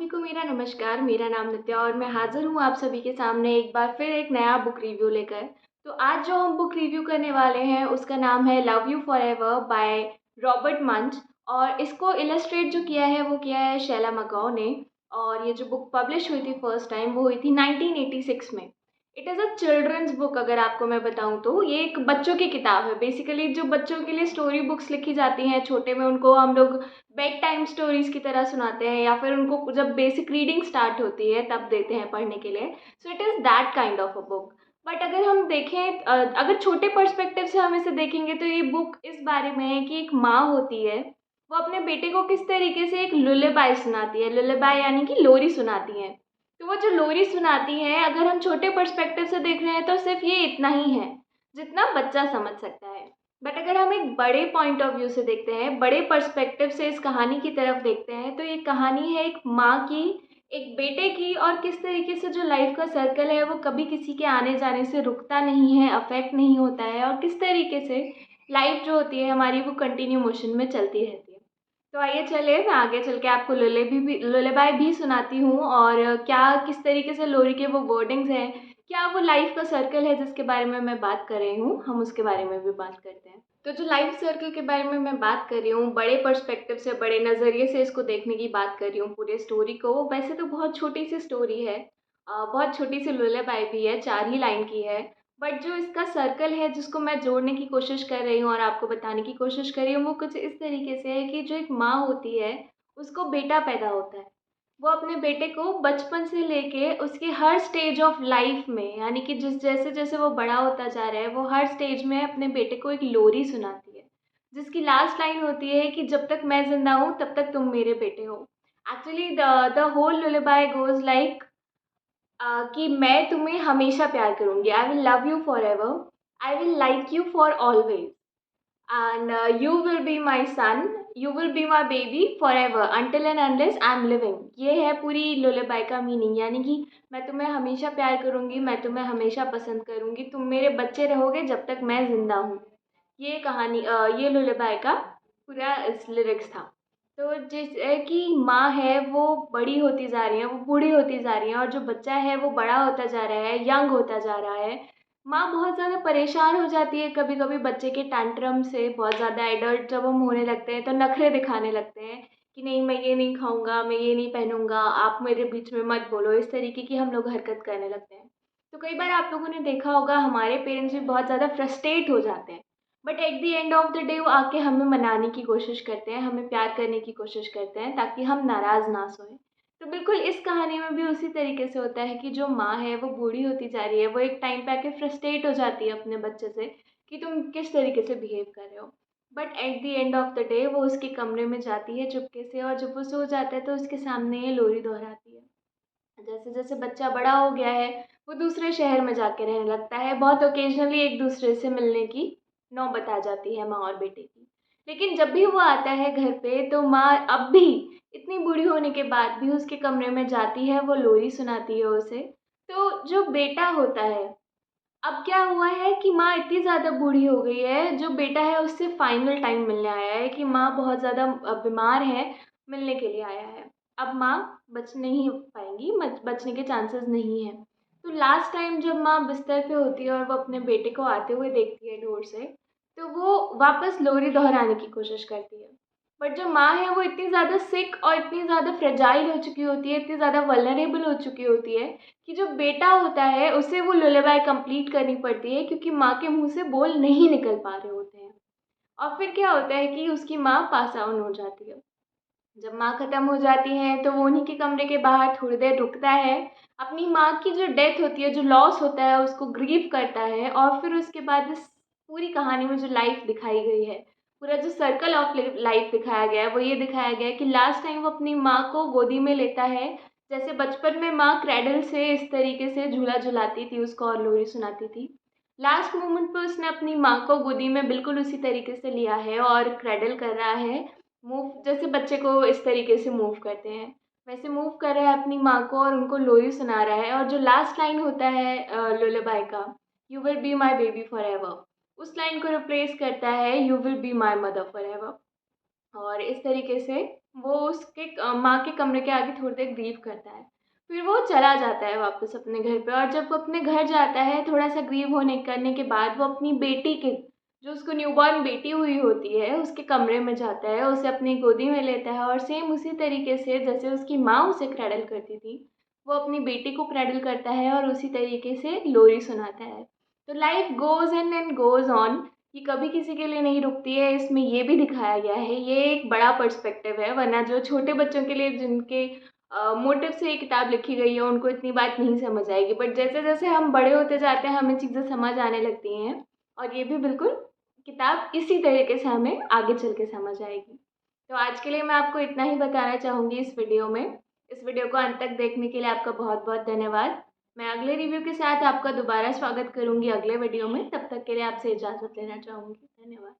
सभी को मेरा नमस्कार। मेरा नाम नित्या और मैं हाज़िर हूँ आप सभी के सामने एक बार फिर एक नया बुक रिव्यू लेकर। तो आज जो हम बुक रिव्यू करने वाले हैं उसका नाम है love you forever by Robert मंच। और इसको इलस्ट्रेट जो किया है वो किया है शैला मकाओ ने। और ये जो बुक पब्लिश हुई थी फर्स्ट टाइम वो हुई थी 1986 में। It is a children's book. अगर आपको मैं बताऊँ तो ये एक बच्चों की किताब है। बेसिकली जो बच्चों के लिए स्टोरी बुक्स लिखी जाती हैं छोटे में, उनको हम लोग बेड टाइम स्टोरीज़ की तरह सुनाते हैं या फिर उनको जब बेसिक रीडिंग स्टार्ट होती है तब देते हैं पढ़ने के लिए। So it is that kind of a book. But अगर हम देखें अगर छोटे पर्सपेक्टिव से हम इसे देखेंगे तो ये बुक इस बारे में है कि एक माँ होती है, वो अपने बेटे को किस तरीके से एक लुल्लेबाई सुनाती है। लुल्लेबाई यानी कि लोरी सुनाती है। तो वो जो लोरी सुनाती है, अगर हम छोटे पर्सपेक्टिव से देख रहे हैं तो सिर्फ़ ये इतना ही है, जितना बच्चा समझ सकता है। बट अगर हम एक बड़े पॉइंट ऑफ व्यू से देखते हैं, बड़े पर्सपेक्टिव से इस कहानी की तरफ देखते हैं, तो ये कहानी है एक माँ की, एक बेटे की, और किस तरीके से जो लाइफ का सर्कल है वो कभी किसी के आने जाने से रुकता नहीं है, अफेक्ट नहीं होता है, और किस तरीके से लाइफ जो होती है हमारी वो कंटिन्यू मोशन में चलती रहती है। तो आइए चलिए मैं आगे चल के आपको लुल्लेबाई भी सुनाती हूँ, और क्या किस तरीके से लोरी के वो वर्डिंग्स हैं, क्या वो लाइफ का सर्कल है जिसके बारे में मैं बात कर रही हूँ, हम उसके बारे में भी बात करते हैं। तो जो लाइफ सर्कल के बारे में मैं बात कर रही हूँ, बड़े पर्सपेक्टिव से, बड़े नज़रिए से इसको देखने की बात कर रही हूँ पूरे स्टोरी को। वैसे तो बहुत छोटी सी स्टोरी है, बहुत छोटी सी लुल्लेबाई भी है, 4 ही लाइन की है। बट जो इसका सर्कल है जिसको मैं जोड़ने की कोशिश कर रही हूँ और आपको बताने की कोशिश कर रही हूँ, वो कुछ इस तरीके से है कि जो एक माँ होती है, उसको बेटा पैदा होता है। वो अपने बेटे को बचपन से लेके उसके हर स्टेज ऑफ लाइफ में, यानी कि जिस जैसे-जैसे वो बड़ा होता जा रहा है, वो हर स्टेज में अपने बेटे को एक लोरी सुनाती है, जिसकी लास्ट लाइन होती है कि जब तक मैं ज़िंदा हूँ, तब तक तुम मेरे बेटे हो। एक्चुअली द होल लुllaby गोज़ लाइक कि मैं तुम्हें हमेशा प्यार करूँगी। I will love you forever, I will like you for always, and you will be my son, you will be my baby forever until and unless I am living. ये है पूरी लुल्लेबाई का मीनिंग, यानी कि मैं तुम्हें हमेशा प्यार करूँगी, मैं तुम्हें हमेशा पसंद करूँगी, तुम मेरे बच्चे रहोगे जब तक मैं ज़िंदा हूँ। ये कहानी ये लुल्लेबाई का पूरा इस लिरिक्स था। तो कि माँ है वो बड़ी होती जा रही है, वो बूढ़ी होती जा रही है, और जो बच्चा है वो बड़ा होता जा रहा है, यंग होता जा रहा है। माँ बहुत ज़्यादा परेशान हो जाती है कभी-कभी बच्चे के टैंट्रम से। बहुत ज़्यादा एडल्ट जब हम होने लगते हैं तो नखरे दिखाने लगते हैं कि नहीं मैं ये नहीं खाऊँगा, मैं ये नहीं पहनूँगा, आप मेरे बीच में मत बोलो। इस तरीके की हम लोग हरकत करने लगते हैं। तो कई बार आप लोगों ने देखा होगा हमारे पेरेंट्स भी बहुत ज़्यादा फ्रस्ट्रेट हो जाते हैं। But at the end of the day वो आके हमें मनाने की कोशिश करते हैं, हमें प्यार करने की कोशिश करते हैं ताकि हम नाराज़ ना सोएँ। तो बिल्कुल इस कहानी में भी उसी तरीके से होता है कि जो माँ है वो बूढ़ी होती जा रही है, वो एक टाइम पे आके फ्रस्ट्रेट हो जाती है अपने बच्चे से कि तुम किस तरीके से बिहेव कर रहे हो। But at the end of the day वो उसके कमरे में जाती है चुपके से, और जब वो सो जाता है तो उसके सामने ये लोरी दोहराती है। जैसे-जैसे बच्चा बड़ा हो गया है, वो दूसरे शहर में जाके रहने लगता है। बहुत ओकेज़नली एक-दूसरे से मिलने की नौबत आ जाती है माँ और बेटे की। लेकिन जब भी वो आता है घर पे तो माँ अब भी इतनी बूढ़ी होने के बाद भी उसके कमरे में जाती है, वो लोरी सुनाती है उसे। तो जो बेटा होता है, अब क्या हुआ है कि माँ इतनी ज़्यादा बूढ़ी हो गई है, जो बेटा है उससे फाइनल टाइम मिलने आया है कि माँ बहुत ज़्यादा बीमार है, मिलने के लिए आया है। अब माँ बच नहीं पाएँगी, बचने के चांसेस नहीं हैं। तो लास्ट टाइम जब माँ बिस्तर पे होती है और वो अपने बेटे को आते हुए देखती है दूर से, तो वो वापस लोरी दोहराने की कोशिश करती है। बट जो माँ है वो इतनी ज़्यादा सिक और इतनी ज़्यादा फ्रेजाइल हो चुकी होती है, इतनी ज़्यादा वल्नरेबल हो चुकी होती है कि जो बेटा होता है उसे वो लुllaby कंप्लीट करनी पड़ती है, क्योंकि माँ के मुँह से बोल नहीं निकल पा रहे होते हैं। और फिर क्या होता है कि उसकी माँ पास आउट हो जाती है। जब माँ ख़त्म हो जाती है तो वो उन्हीं के कमरे के बाहर थोड़ी देर रुकता है, अपनी माँ की जो डेथ होती है, जो लॉस होता है उसको ग्रीव करता है, और फिर उसके बाद इस पूरी कहानी में जो लाइफ़ दिखाई गई है, पूरा जो सर्कल ऑफ लाइफ़ दिखाया गया है, वो ये दिखाया गया है कि लास्ट टाइम वो अपनी माँ को गोदी में लेता है। जैसे बचपन में माँ क्रैडल से इस तरीके से झूला झुलाती थी उसको और लोरी सुनाती थी। लास्ट मोमेंट पे उसने अपनी माँ को गोदी में बिल्कुल उसी तरीके से लिया है और क्रैडल कर रहा है। मूव जैसे बच्चे को इस तरीके से मूव करते हैं, वैसे मूव कर रहा है अपनी माँ को और उनको लोरी सुना रहा है। और जो लास्ट लाइन होता है लुllaby का, you will be my baby forever, उस लाइन को रिप्लेस करता है you will be my mother forever. और इस तरीके से वो उसके माँ के कमरे के आगे थोड़ी देर ग्रीव करता है। फिर वो चला जाता है वापस अपने घर पे, और जब वो अपने घर जाता है थोड़ा-सा ग्रीव होने करने के बाद, वो अपनी बेटी के, जो उसको न्यूबॉर्न बेटी हुई होती है, उसके कमरे में जाता है, उसे अपनी गोदी में लेता है और सेम उसी तरीके से जैसे उसकी माँ उसे क्रैडल करती थी, वो अपनी बेटी को क्रैडल करता है और उसी तरीके से लोरी सुनाता है। तो life goes and and goes on, ये कभी किसी के लिए नहीं रुकती है, इसमें ये भी दिखाया गया है। ये एक बड़ा पर्सपेक्टिव है, वरना जो छोटे बच्चों के लिए जिनके मोटिव से ये किताब लिखी गई है, उनको इतनी बात नहीं समझ आएगी। बट जैसे-जैसे हम बड़े होते जाते हैं, हमें चीज़ें समझ आने लगती हैं, और ये भी बिल्कुल किताब इसी तरीके से हमें आगे चल के समझ आएगी। तो आज के लिए मैं आपको इतना ही बताना चाहूँगी इस वीडियो में। इस वीडियो को अंत तक देखने के लिए आपका बहुत-बहुत धन्यवाद। मैं अगले रिव्यू के साथ आपका दोबारा स्वागत करूँगी अगले वीडियो में, तब तक के लिए आपसे इजाज़त लेना चाहूँगी। धन्यवाद।